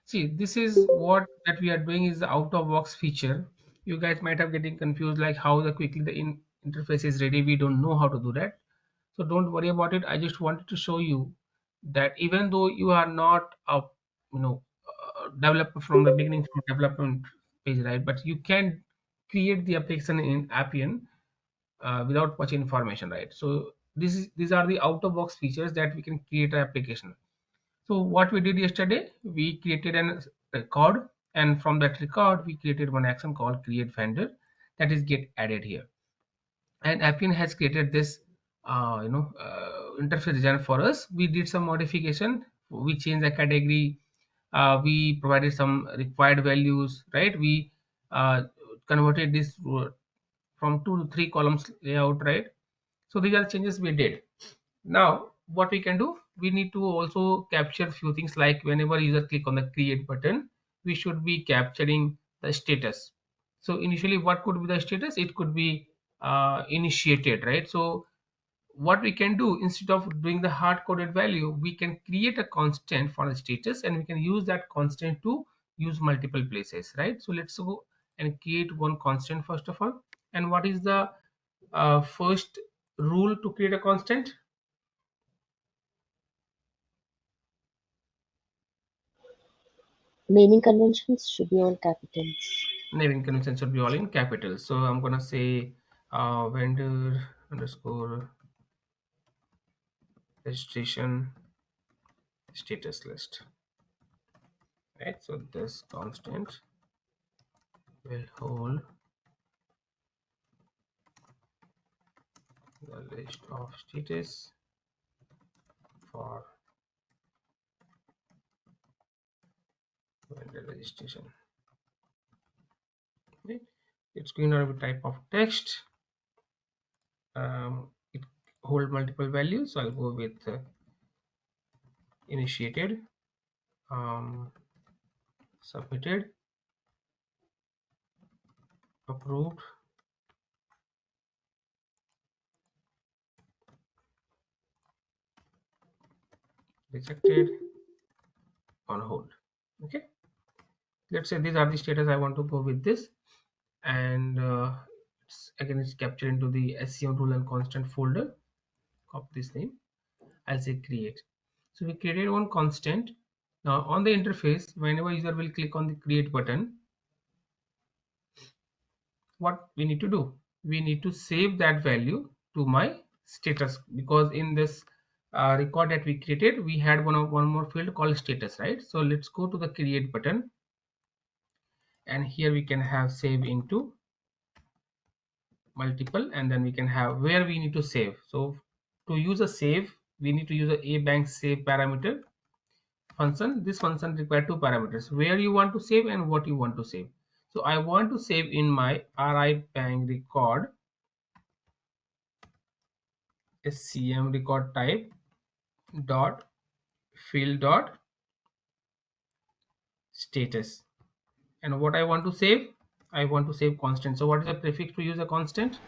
See, this is what that we are doing is the out of box feature. You guys might have getting confused like how the quickly the interface is ready. We don't know how to do that. So don't worry about it. I just wanted to show you that even though you are not a developer from the beginning from development page, right? But you can create the application in Appian without much information, right? So these are the out of box features that we can create an application. So what we did yesterday, we created an record, and from that record, we created one action called create vendor that is get added here. And Appian has created this, interface design for us. We did some modification. We changed the category. We provided some required values, right? We uh, converted this from 2 to 3 columns layout, right? So these are changes we did. Now what we can do, we need to also capture few things like whenever user click on the create button, we should be capturing the status. So initially what could be the status? It could be initiated, right? So what we can do, instead of doing the hard coded value, we can create a constant for the status, and we can use that constant to use multiple places, right? So let's go and create one constant first of all. And what is the first rule to create a constant? Naming conventions should be all capitals. Naming convention should be all in capitals. So I'm gonna say vendor underscore registration status list, right? So this constant will hold the list of status for vendor registration. Okay. It's going to have a type of text. It hold multiple values. So I'll go with initiated, um, submitted, approved, rejected, on hold. Okay. Let's say these are the status. I want to go with this, and again it's captured into the SCM rule and constant folder. Copy this name. I'll say create. So we created one constant. Now on the interface, whenever user will click on the create button, what we need to do, we need to save that value to my status, because in this record that we created, we had one more field called status, right? So let's go to the create button, and here we can have save into multiple, and then we can have where we need to save. So to use a save, we need to use a bank save parameter function. This function requires two parameters: where you want to save and what you want to save. So I want to save in my ri bank record scm record type dot field dot status. And what I want to save, I want to save constant. So what is the prefix to use a constant?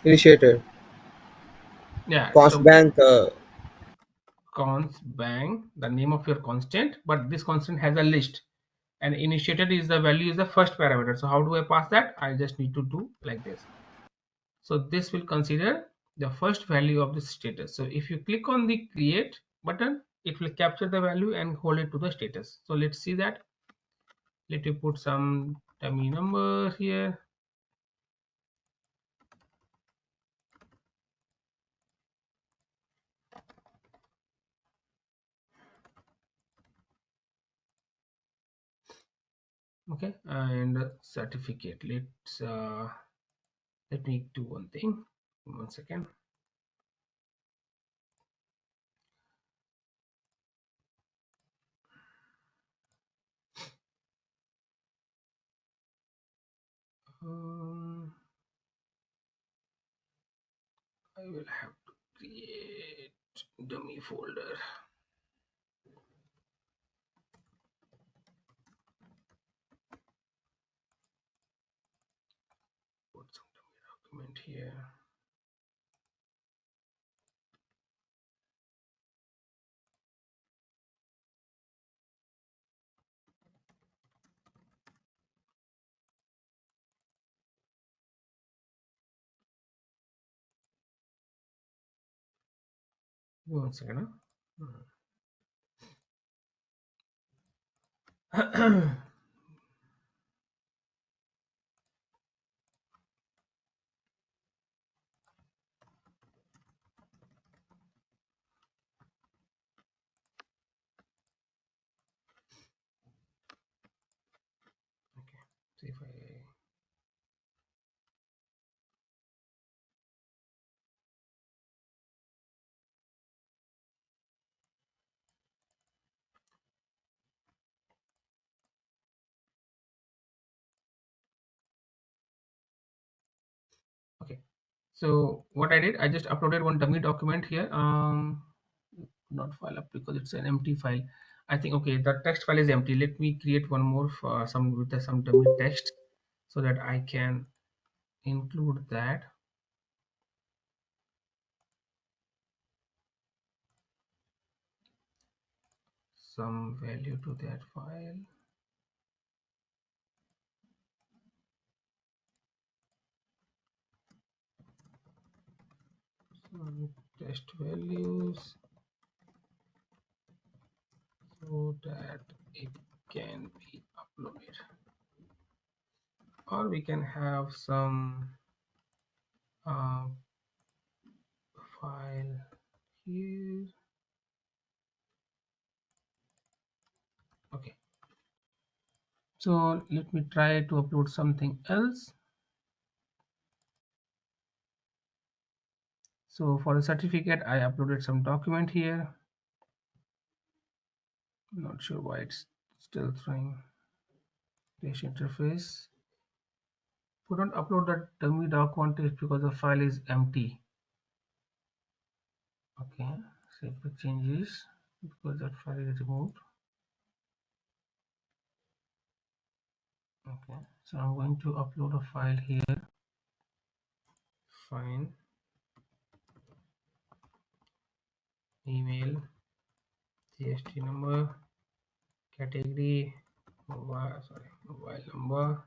Initiator. Yeah, Const so bank. const bang the name of your constant, but this constant has a list, and initiated is the value is the first parameter. So how do I pass that? I just need to do like this. So this will consider the first value of the status. So if you click on the create button, it will capture the value and hold it to the status. So let's see that. Let me put some dummy number here. Okay, and certificate. Let me do one thing. 1 second. um, I will have to create dummy folder. Put some dummy document here. Give me 1 second. Huh? Okay. See if I. Okay. So what I did, I just uploaded one dummy document here. Not file up because it's an empty file. I think okay, the text file is empty. Let me create one more for some with some dummy text so that I can include that. Some value to that file. Some test values so that it can be uploaded, or we can have some uh, file here. Okay, so let me try to upload something else. So for the certificate I uploaded some document here. Not sure why it's still throwing page interface. We don't upload that dummy document because the file is empty. Okay, save the changes because that file is removed. Okay, so I'm going to upload a file here. Fine, email, GST number, category, mobile number,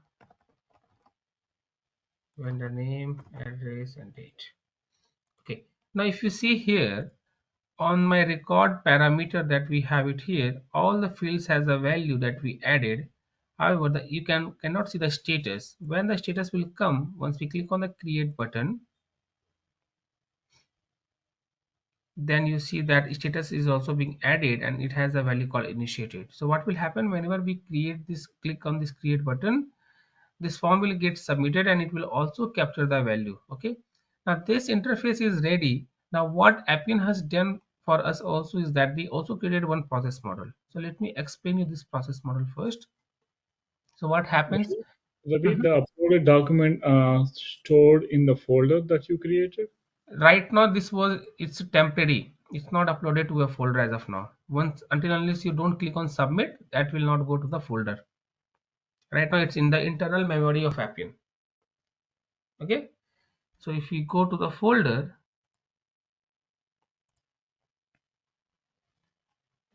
vendor name, address, and date. Okay, now if you see here on my record parameter that we have it here, all the fields has a value that we added. However, you cannot see the status. When the status will come, once we click on the create button, then you see that status is also being added and it has a value called initiated. So what will happen whenever we create this, click on this create button, this form will get submitted and it will also capture the value. Okay, now this interface is ready. Now what Appian has done for us also is that they also created one process model. So let me explain you this process model first. So what happens. Ravi, Mhm. the uploaded document stored in the folder that you created? Right now it's temporary, it's not uploaded to a folder as of now. Once until unless you don't click on submit, that will not go to the folder. Right now it's in the internal memory of Appian. Okay, so if we go to the folder,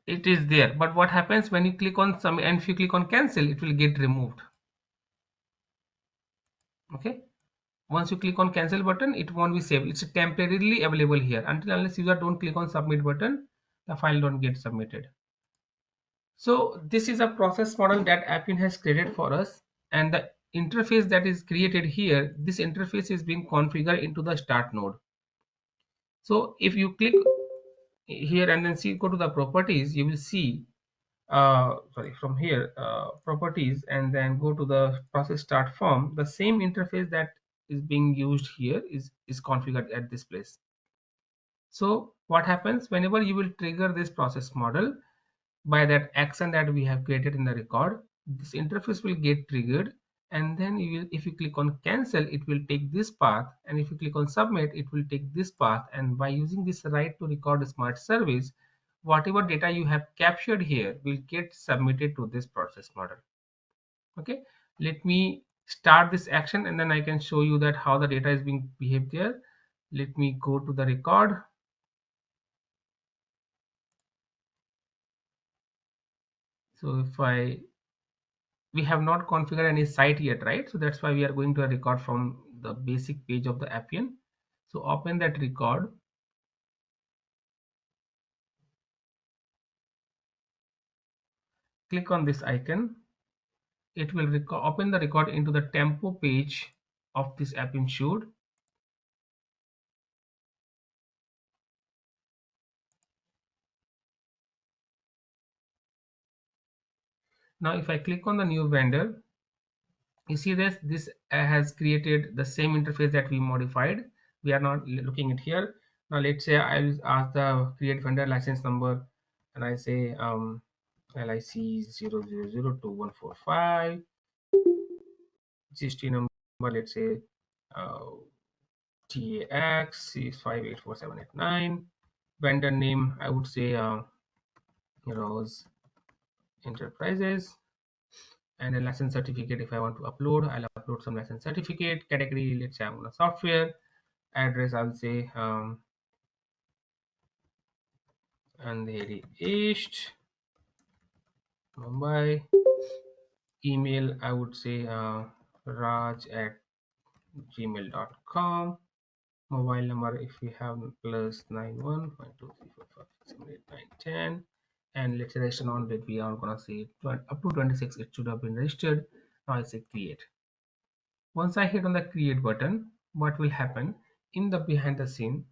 it is there, but what happens when you click on submit and if you click on cancel, it will get removed. Okay, once you click on cancel button, it won't be saved. It's temporarily available here until unless user don't click on submit button, the file don't get submitted. So this is a process model that Appian has created for us, and the interface that is created here, this interface is being configured into the start node. So if you click here and then see, go to the properties, you will see sorry, from here properties, and then go to the process start form. The same interface that is being used here is configured at this place. So what happens whenever you will trigger this process model by that action that we have created in the record, this interface will get triggered, and then if you click on cancel, it will take this path, and if you click on submit, it will take this path. And by using this right to record smart service, whatever data you have captured here will get submitted to this process model. Okay, let me start this action and then I can show you that how the data is being behaved there. Let me go to the record. So if I, we have not configured any site yet, right? So that's why we are going to a record from the basic page of the Appian. So open that record. click on this icon, it will open the record into the tempo page of this Appian Showed. Now if I click on the new vendor, you see this has created the same interface that we modified. We are not looking at here. Now let's say I'll ask the create vendor license number, and I say LIC 0002145 GST number, let's say uh, TAX is 584789. Vendor name, I would say Rose Enterprises. And a license certificate, if I want to upload, I'll upload some license certificate. Category, let's say I'm on a software. Address, I'll say Andheri East, Mumbai. Email, I would say raj@gmail.com. Mobile number, if we have +91 1 2 3 4 5 6 7 8 9 10. And let's say register on that we are gonna say up to 26 it should have been registered. Now I say create. Once I hit on the create button, what will happen in the behind the scene,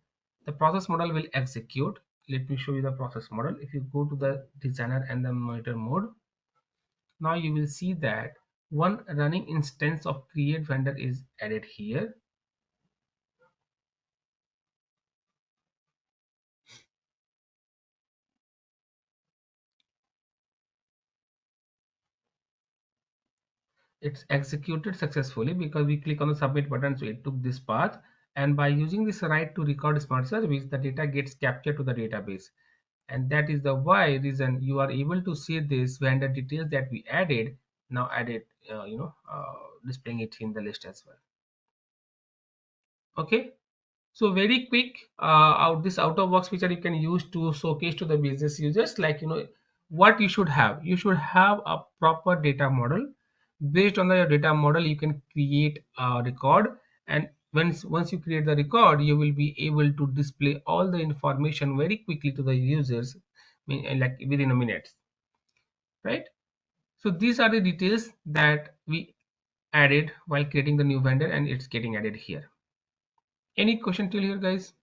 the process model will execute. Let me show you the process model. If you go to the designer and the monitor mode, now you will see that one running instance of create vendor is added here. It's executed successfully because we click on the submit button, so it took this path. And by using this right to record smart service, the data gets captured to the database. And that is the why reason you are able to see this vendor details that we added, now added displaying it in the list as well. Okay, so very quick out this out of box feature you can use to showcase to the business users, like what you should have. You should have a proper data model. Based on the data model, you can create a record, and once you create the record, you will be able to display all the information very quickly to the users, like within a minute, right? So these are the details that we added while creating the new vendor, and it's getting added here. Any question till here, guys?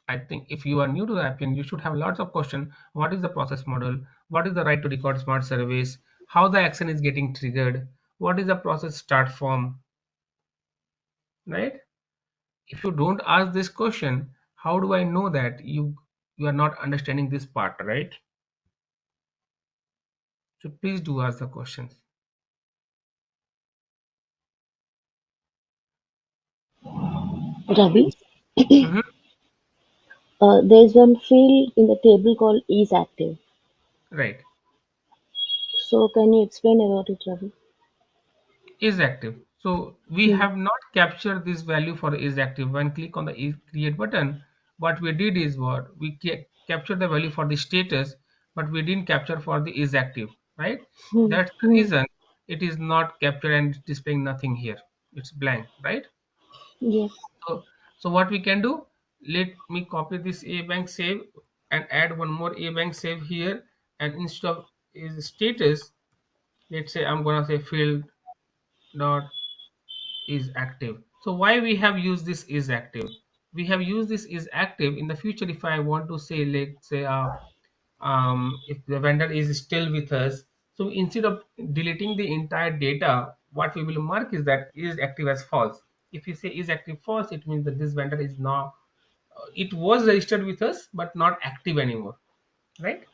I think if you are new to the Appian, you should have lots of questions. What is the process model? What is the right to record smart service? How the action is getting triggered? What is the process start from? Right? If you don't ask this question, how do I know that you are not understanding this part, right? So please do ask the questions. Ravi, Mhm. there's one field in the table called is active. Right. So can you explain about it, Ravi? Is active. So we Hmm. have not captured this value for is active. When click on the is create button, what we did is what we captured the value for the status, but we didn't capture for the is active, right? Hmm. That's the Hmm. reason it is not captured and displaying nothing here. It's blank, right? Yes. So what we can do, let me copy this a bank save and add one more a bank save here, and instead of is status, let's say I'm gonna say field dot is active. So why we have used this is active? We have used this is active in the future. If I want to say, let's say if the vendor is still with us, so instead of deleting the entire data, what we will mark is that is active as false. If you say is active false, it means that this vendor is now it was registered with us but not active anymore, right?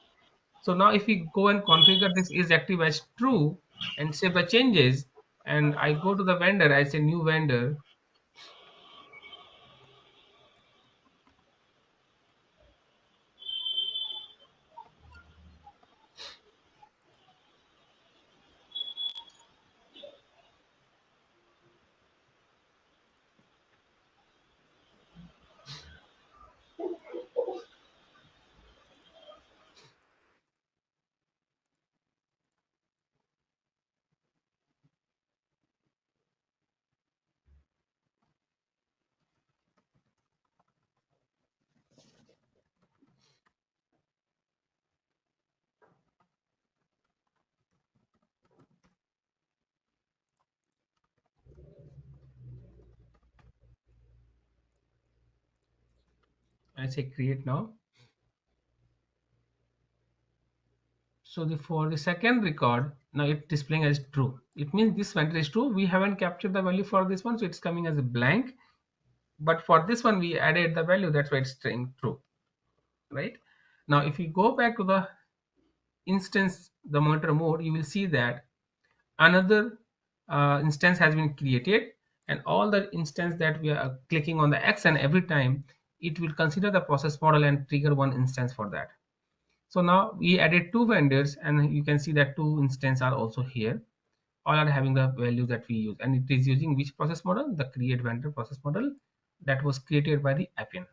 So now if we go and configure this is active as true and save the changes, and I go to the vendor, I say new vendor. I say create now. So for the second record, now it's displaying as true. It means this vendor is true. We haven't captured the value for this one, so it's coming as a blank. But for this one, we added the value. That's why it's staying true, right? Now, if you go back to the instance, the monitor mode, you will see that another instance has been created, and all the instance that we are clicking on the action every time, it will consider the process model and trigger one instance for that. So now we added two vendors, and you can see that two instances are also here. All are having the value that we use, and it is using which process model? The create vendor process model that was created by the Appian.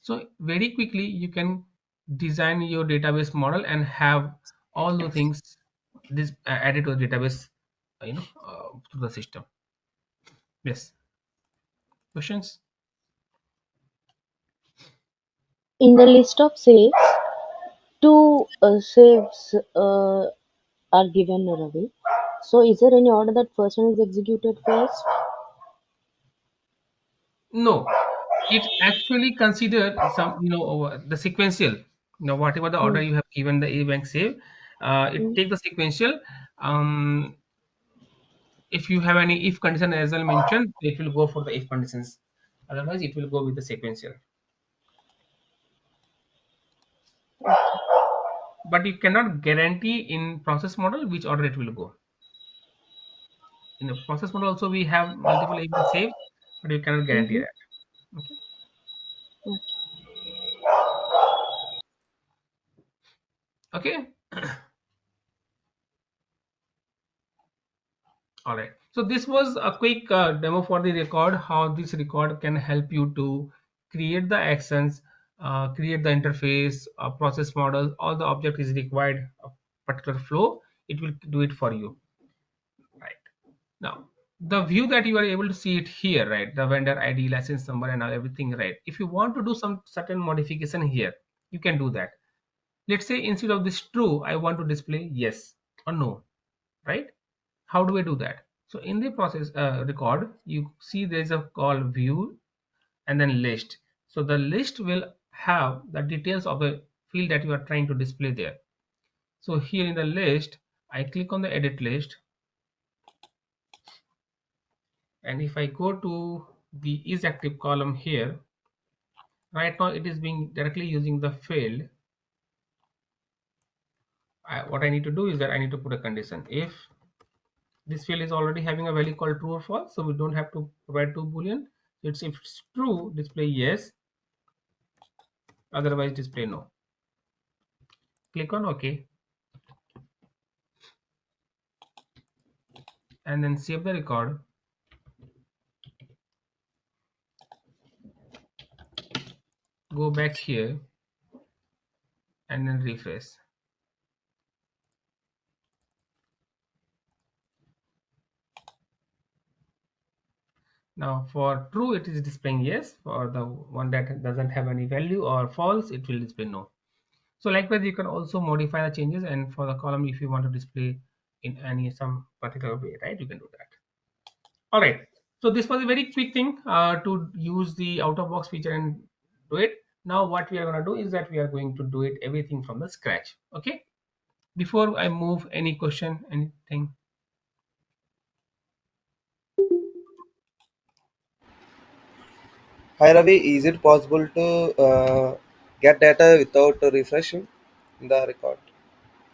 So very quickly you can design your database model and have all the things this added to the database, to the system. Yes, questions? In the list of saves, two saves are given, Ravi. So is there any order that first one is executed first? No, it actually consider some, the sequential, whatever the order Hmm. you have given the a bank save, it Hmm. take the sequential. If you have any if condition as well mentioned, it will go for the if conditions. Otherwise, it will go with the sequential. But you cannot guarantee in process model which order it will go. In the process model also we have multiple event saves, but you cannot guarantee Mm-hmm. that. Okay. Okay. All right. So this was a quick demo for the record, how this record can help you to create the actions, create the interface, process model, all the object is required a particular flow. It will do it for you. Right. Now, the view that you are able to see it here, right? The vendor ID, license number, and everything, right? If you want to do some certain modification here, you can do that. Let's say instead of this true, I want to display yes or no, right? How do I do that? So in the process record, you see there's a call view and then list. So the list will have the details of the field that you are trying to display there. So here in the list, I click on the edit list, and if I go to the is active column here, right now it is being directly using the field. What I need to do is that I need to put a condition. If this field is already having a value called true or false, so we don't have to provide two boolean. It's if it's true, display yes, otherwise display no. Click on OK and then save the record. Go back here and then refresh. Now for true it is displaying yes, for the one that doesn't have any value or false it will display no. So likewise you can also modify the changes, and for the column if you want to display in any some particular way, right, you can do that. All right, so this was a very quick thing to use the out of box feature and do it. Now what we are going to do is that we are going to do it everything from the scratch. Okay, before I move, any question, anything? Hi Ravi, is it possible to get data without refreshing the record?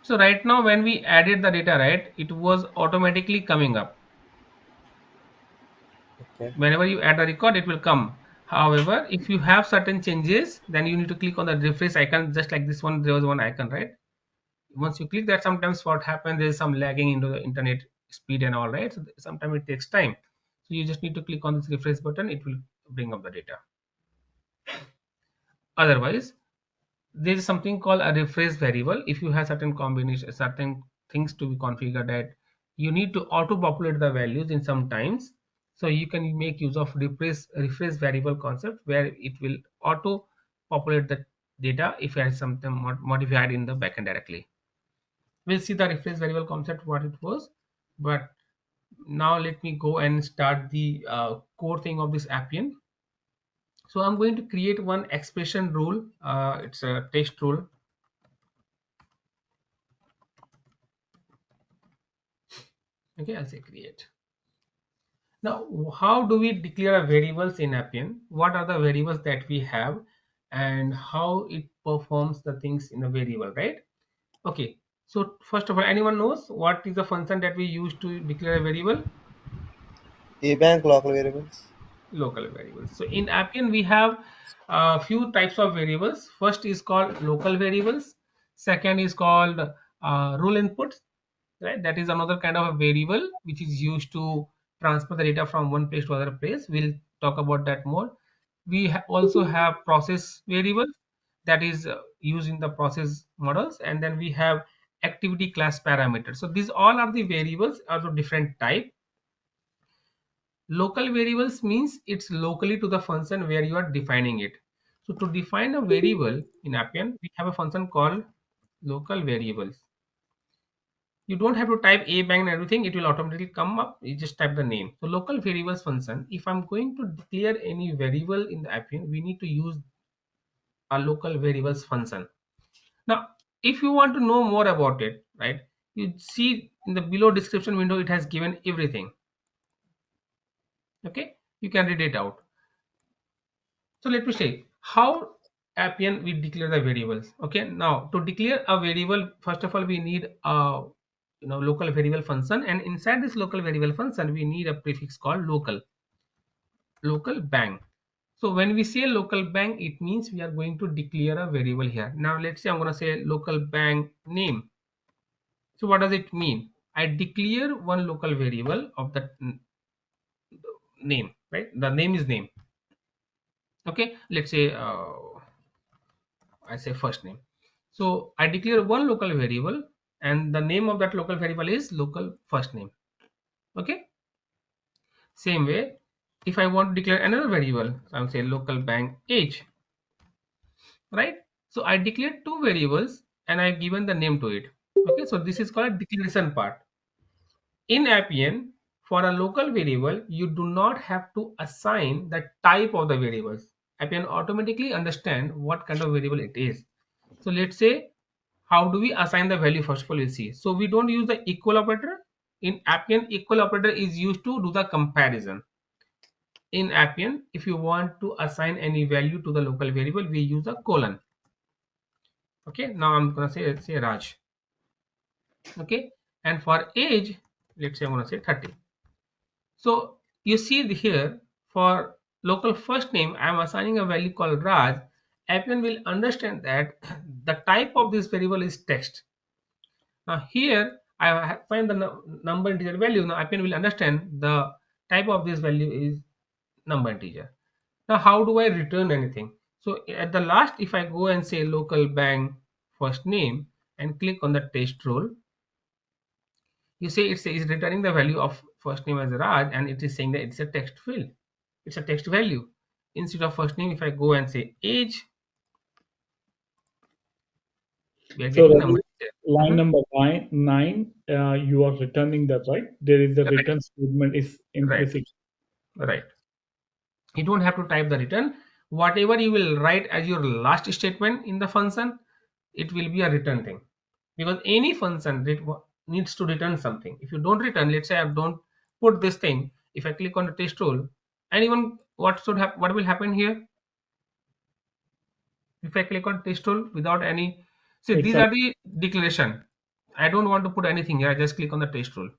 So right now when we added the data, right, it was automatically coming up. Okay. Whenever you add a record it will come. However, if you have certain changes, then you need to click on the refresh icon, just like this one. There was one icon, right? Once you click that, sometimes what happens, there is some lagging into the internet speed and all, right? So sometimes it takes time, so you just need to click on this refresh button. It will bring up the data. Otherwise, there is something called a refresh variable. If you have certain combination, certain things to be configured, that you need to auto populate the values in some times, so you can make use of refresh variable concept, where it will auto populate the data if you have something modified in the backend directly. We'll see the refresh variable concept what it was, but now let me go and start the core thing of this Appian. So I'm going to create one expression rule. It's a text rule. Okay, I'll say create. Now, how do we declare variables in Appian? What are the variables that we have, and how it performs the things in a variable, right? Okay. So first of all, anyone knows what is the function that we use to declare a variable? eBank local variables. Local variables. So in Appian, we have a few types of variables. First is called local variables. Second is called rule inputs, right? That is another kind of a variable which is used to transfer the data from one place to other place. We'll talk about that more. We also have process variables that is used in the process models, and then we have activity class parameters. So these all are the variables are of different type. Local variables means it's locally to the function where you are defining it. So to define a variable in Appian, we have a function called local variables. You don't have to type a bank and everything, it will automatically come up. You just type the name. So local variables function, if I'm going to declare any variable in the Appian, we need to use a local variables function. Now, if you want to know more about it, right, you see in the below description window, it has given everything. Okay, you can read it out. So let me say how Appian we declare the variables. Okay, now to declare a variable, first of all we need a local variable function, and inside this local variable function we need a prefix called local bang. So when we say local bang, it means we are going to declare a variable here. Now let's say I'm going to say local bang name. So what does it mean? I declare one local variable of the name, right? The name is name. Okay, let's say I say first name. So I declare one local variable, and the name of that local variable is local first name. Okay. Same way, if I want to declare another variable, I'm say local bank age, right? So I declare two variables and I've given the name to it. Okay. So this is called declaration part. In Appian, for a local variable, you do not have to assign the type of the variables. Appian automatically understand what kind of variable it is. So let's say, how do we assign the value? First of all, we'll see. So we don't use the equal operator. In Appian, equal operator is used to do the comparison. In Appian, if you want to assign any value to the local variable, we use a colon. Okay, now I'm gonna say Raj. Okay, and for age, let's say I'm gonna say 30. So you see here for local first name, I'm assigning a value called Raj. Appian will understand that the type of this variable is text. Now here I find the number integer value. Now Appian will understand the type of this value is number integer. Now how do I return anything? So at the last, if I go and say local bang first name and click on the test role, you say it's returning the value of first name as Raj, and it is saying that it's a text field. It's a text value. Instead of first name, if I go and say age, we are So getting Ravi, number. line Mhm. number nine, you are returning that, right? There is a Right, return statement is right, implicit. right. You don't have to type the return. Whatever you will write as your last statement in the function, it will be a return thing, because any function needs to return something. If you don't return, let's say I don't put this thing, if I click on the test role, anyone, what will happen here? If I click on test role without any, see, It's these un, are the declaration. I don't want to put anything here, I just click on the test role.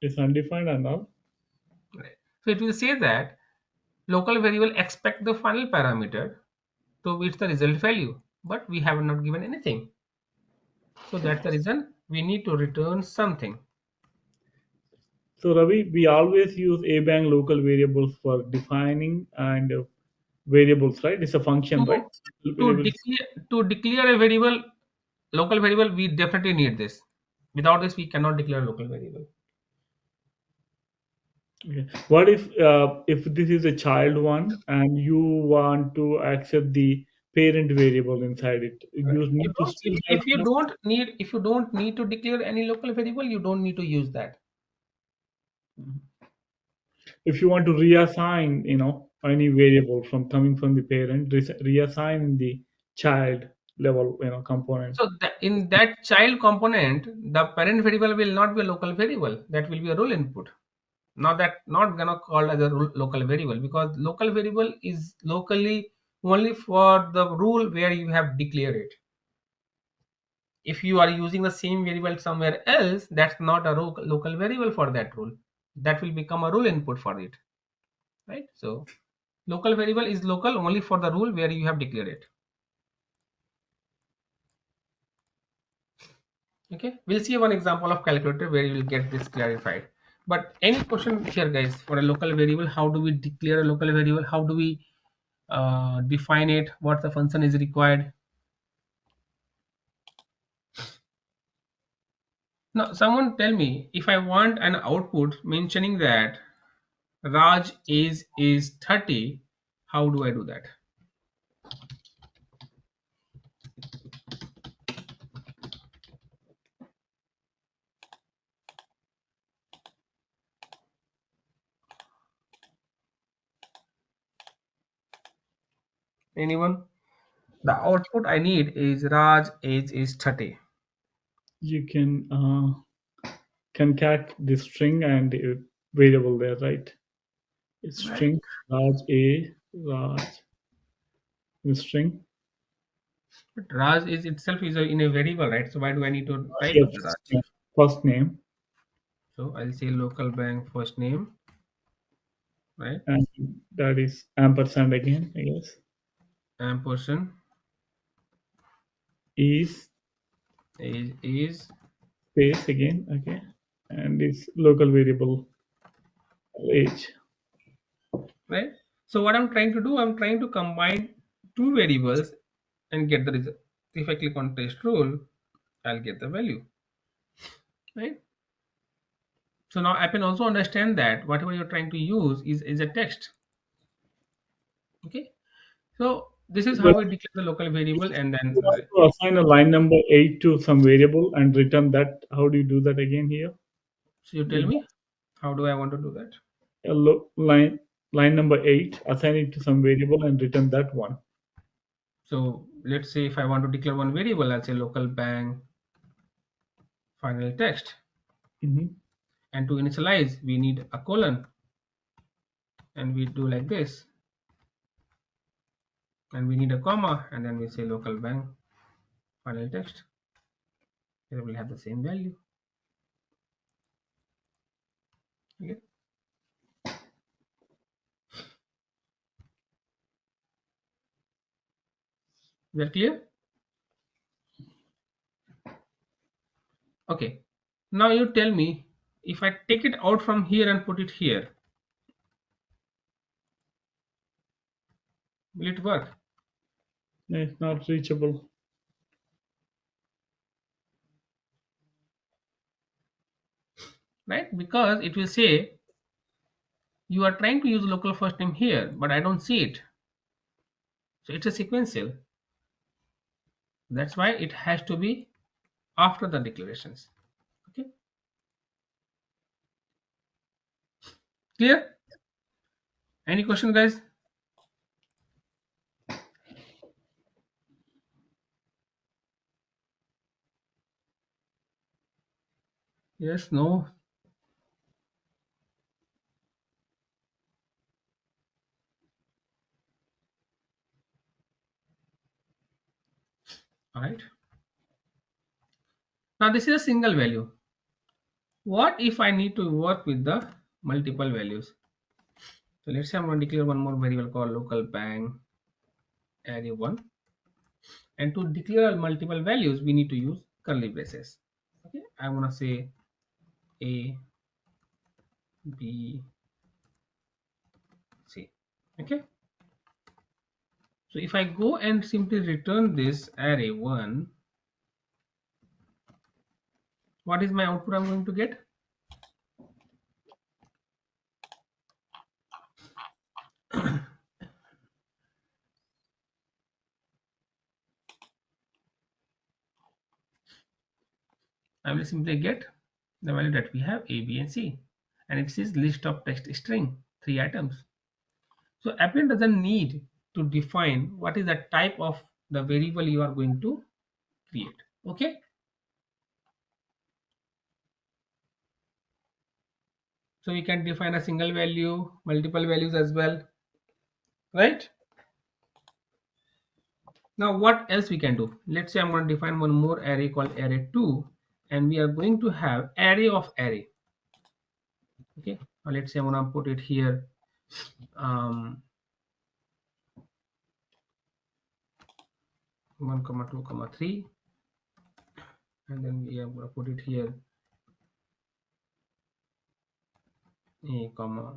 it's undefined and all. Right. So it will say that local variable expect the final parameter to which the result value, but we have not given anything. So that's the reason we need to return something. So Ravi, we always use abang local variables for defining and variables, right? It's a function, To right? to Variables. declare a variable, local variable, we definitely need this. Without this, we cannot declare a local variable. Okay. What if this is a child one and you want to accept the parent variable inside it? Right. You You need to don't still have some, if you don't need to declare any local variable, you don't need to use that. if you want to reassign, any variable from coming from the parent, reassign in the child level, component. So in that child component, the parent variable will not be a local variable. That will be a rule input. Not gonna call as a local variable, because local variable is locally only for the rule where you have declared it. If you are using the same variable somewhere else, that's not a local variable for that rule. That will become a rule input for it, right? So local variable is local only for the rule where you have declared it. Okay, we'll see one example of calculator where you will get this clarified. But any question here, guys, for a local variable, how do we declare a local variable? How do we define it? What the function is required? Now, someone tell me, if I want an output mentioning that Raj is 30, how do I do that? Anyone? The output I need is Raj age is 30. You can concat the string and the variable there, right? It's Right. string Raj A Raj the string. But Raj is itself is in a variable, right? So why do I need to type Here the first Raj? name, first name, So I'll say local bank first name, right? and that is ampersand again, I guess. Ampersand Is is space again, okay, and this local variable age. right. So what I'm trying to do, I'm trying to combine two variables and get the result. If I click on test rule, I'll get the value, right? So now I can also understand that whatever you're trying to use is a text. Okay. So this is how Well, we declare the local variable, and you then want to assign a line number 8 to some variable and return that. How do you do that again here? so you tell me, how do I want to do that? Line number 8, assign it to some variable and return that one. So let's say if I want to declare one variable, I'll say local bang final text, Hmm. and to initialize we need a colon, and we do like this, and we need a comma, and then we say local bang final text. It will have the same value. Okay. Is that clear? Okay. Now you tell me, if I take it out from here and put it here, will it work? It's not reachable. Right? Because it will say you are trying to use local first name here, but I don't see it. So it's a sequential. That's why it has to be after the declarations. Okay. Clear? Any question, guys? Yes, no? All right. Now this is a single value. What if I need to work with the multiple values? So let's say I'm going to declare one more variable called local bang array 1. And to declare multiple values, we need to use curly braces. Okay, I want to say A, B, C. Okay. So if I go and simply return this array 1, what is my output I'm going to get? I will simply get the value that we have A, B, and C, and it says list of text string, 3 items. So Appian doesn't need to define what is the type of the variable you are going to create. Okay. So we can define a single value, multiple values as well, right? Now what else we can do? Let's say I'm going to define one more array called array2, and we are going to have array of array. Okay. Now let's say I'm going to put it here. 1 comma 2 comma 3, and then we are going to put it here a comma,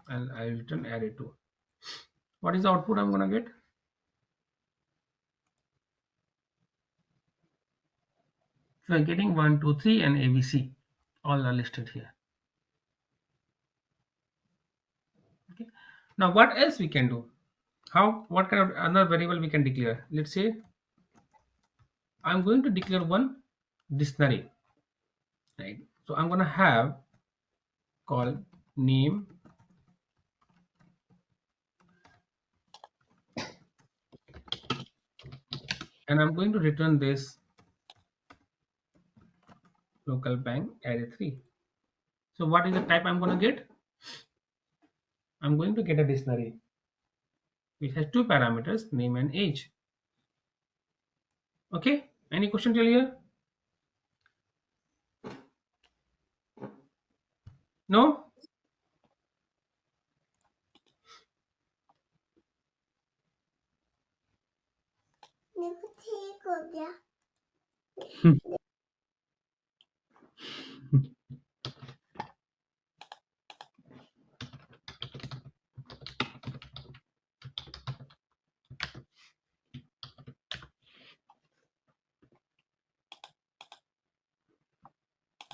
and I will return array2. What is the output I'm going to get? So I'm getting 1 2 3 and ABC, all are listed here. Okay. Now what else we can do? What kind of another variable we can declare? Let's say I'm going to declare one dictionary, right? So I'm going to have called name, and I'm going to return this local bank array3. So what is the type I'm going to get? I'm going to get a dictionary which has two parameters, name and age. Okay, any question till here? No?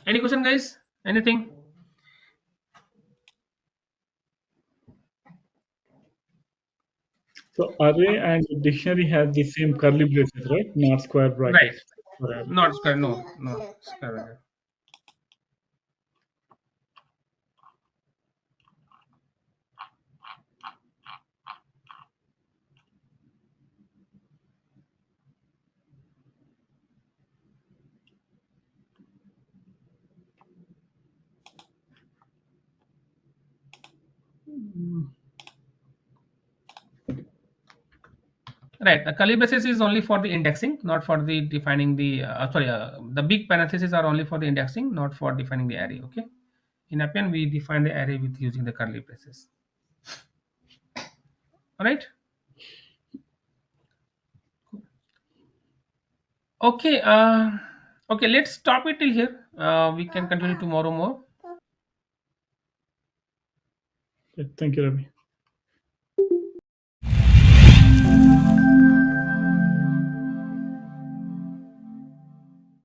Any question, guys? Anything? So array and dictionary have the same curly braces, right? Not square Right. brackets for array. Not square. No square bracket. Right. The curly braces is only for the indexing, not for the defining the. Sorry, the big parentheses are only for the indexing, not for defining the array. Okay. In Appian, we define the array with using the curly braces. All right. Okay. Okay. Let's stop it till here. We can continue tomorrow more. Thank you, Ravi.